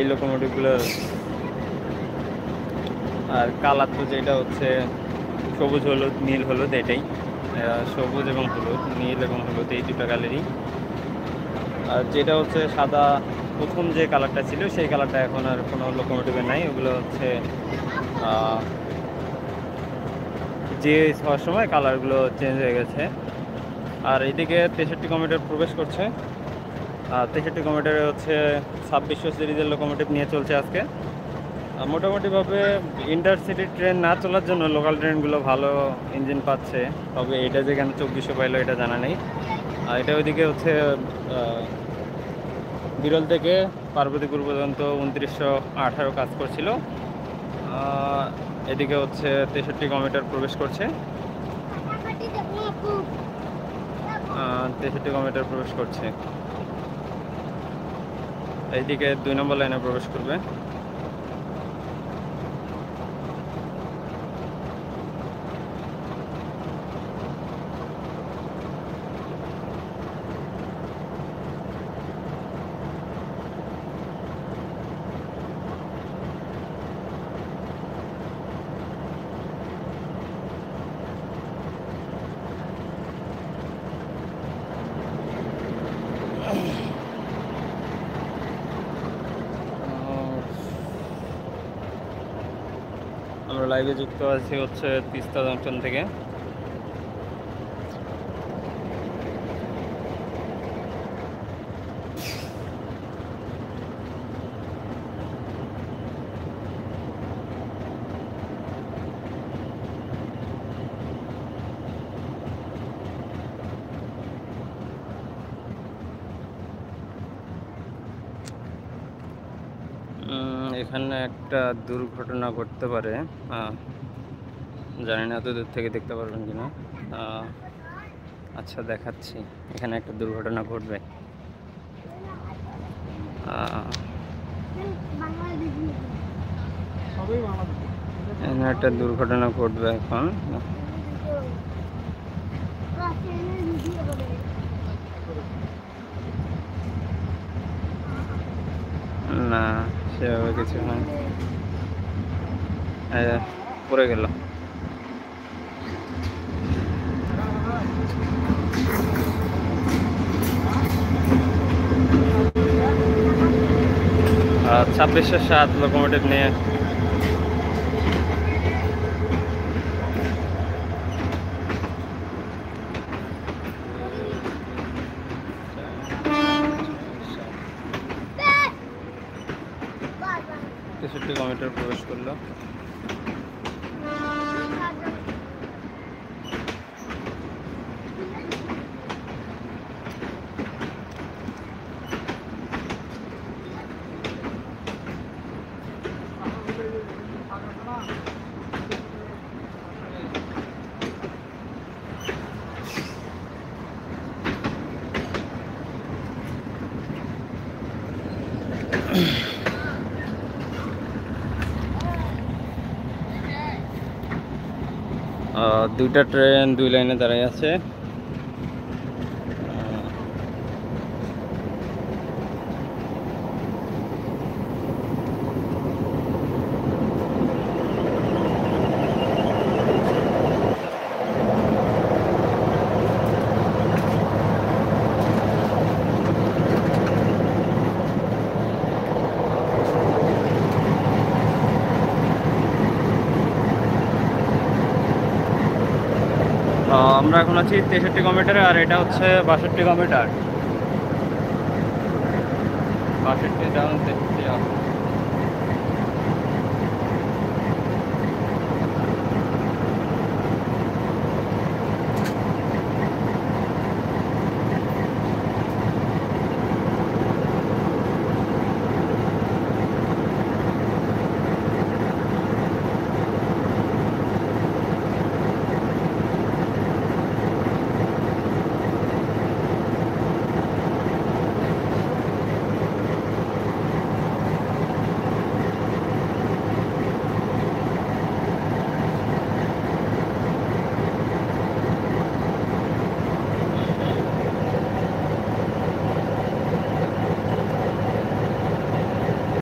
এই লোকোমোটিভগুলো। আর কালার তো যেটা হচ্ছে সবুজ হলুদ নীল হলুদ, এটাই সবুজ এবং হলুদ, নীল এবং হলুদ, এই দুটো কালারই। আর যেটা হচ্ছে সাদা, প্রথম যে কালারটা ছিল সেই কালারটা এখন আর কোনো লোকোমোটিভে নাই। ওগুলো হচ্ছে যে হওয়ার সময় কালারগুলো চেঞ্জ হয়ে গেছে। আর এইদিকে 63 কমিটার প্রবেশ করছে। আর 63 কমিটারে হচ্ছে 2600 সিরিজের লোকোমোটিভ নিয়ে চলছে আজকে। মোটামুটিভাবে ইন্টারসিটি ট্রেন না চলার জন্য লোকাল ট্রেনগুলো ভালো ইঞ্জিন পাচ্ছে। তবে এটা যে কেন 2400 পাইলো এটা জানা নেই। আর এটা ওইদিকে হচ্ছে বিরল থেকে পার্বতীপুর পর্যন্ত 2918 কাজ করছিল। এদিকে হচ্ছে 63 কিলোমিটার প্রবেশ করছে, 63 কিলোমিটার প্রবেশ করছে। এইদিকে 2 নম্বর লাইনে প্রবেশ করবে। আমরা লাইভে যুক্ত আছি হচ্ছে তিস্তা জংশন থেকে। এখানে একটা দুর্ঘটনা ঘটতে পারে, জানি না এত দূর থেকে দেখতে পারবেন কিনা। আচ্ছা দেখাচ্ছি, এখানে একটা দুর্ঘটনা ঘটবে। এখানে একটা দুর্ঘটনা ঘটবে এখন। না সেভাবে কিছু নয়, পড়ে গেল। আর 2607 লোকোমোটিভ নিয়ে কিলোমিটার প্রবেশ করলো। দুইটা ট্রেন 2 লাইনে দাঁড়ায় আছে। আমরা এখন আছি 63 কিলোমিটারে, আর এটা হচ্ছে 62 কিলোমিটার। 62 down 63 up.